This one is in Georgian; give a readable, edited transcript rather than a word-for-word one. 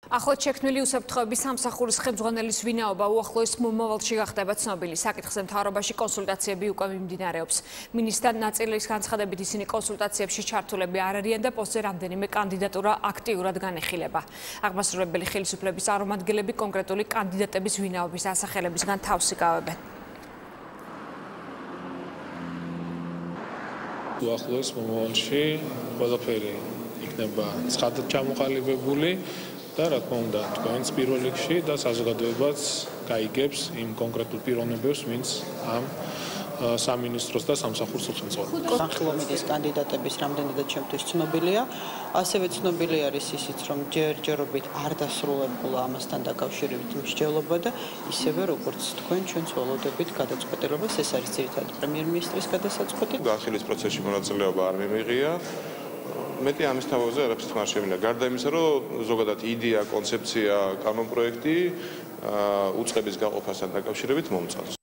ახლად შექმნილი უსაფრთხოების სამსახურის ხელმძღვანელის ვინაობა უახლოეს მომავალში გახდება ცნობილი. საკითხზე მთავრობაში კონსულტაციები უკვე მიმდინარეობს. მინისტრთან ნაწილის განცხადებით ისინი კონსულტაციებში ჩართულები არ არიან და პოსტზე რამდენიმე კანდიდატურა აქტიურად განეხილება. აღმასრულებელი ხელისუფლების წარმომადგენლები კონკრეტული კანდიდატების ვინაობის დასახელებისგან თავს იკავებენ. უახლოეს მომავალში ყველაფერი იქნება ცხადად ჩამოყალიბებული. და რა თქმა უნდა, თქვენს პირველ რიგში და საზოგადოებაც გაიგებს იმ კონკრეტულ პიროვნებებს, ვინც ამ სამინისტროს და სამსახურს უხელმძღვანელობს. სახელმწიფოს კანდიდატების რამდენადაც ჩემთვის ცნობილია, ასევე ცნობილი არის ისიც, რომ ჯერჯერობით არ დასრულებულა ამასთან დაკავშირებით მსჯელობა და ისევე როგორც თქვენ ჩვენც ველოდებით გადაწყვეტილებას, ეს არის ძირითადად პრემიერ-მინისტრის გადასაწყვეტი. განხილვის პროცესში მონაწილეობა არ მიმიღია. მეტი ამის თავზე არაფერს თქმა არ შემიძლია. გარდა იმისა, რომ ზოგადად იდეა, კონცეფცია, კანონპროექტი უწყების გაყოფასთან დაკავშირებით მომწონს.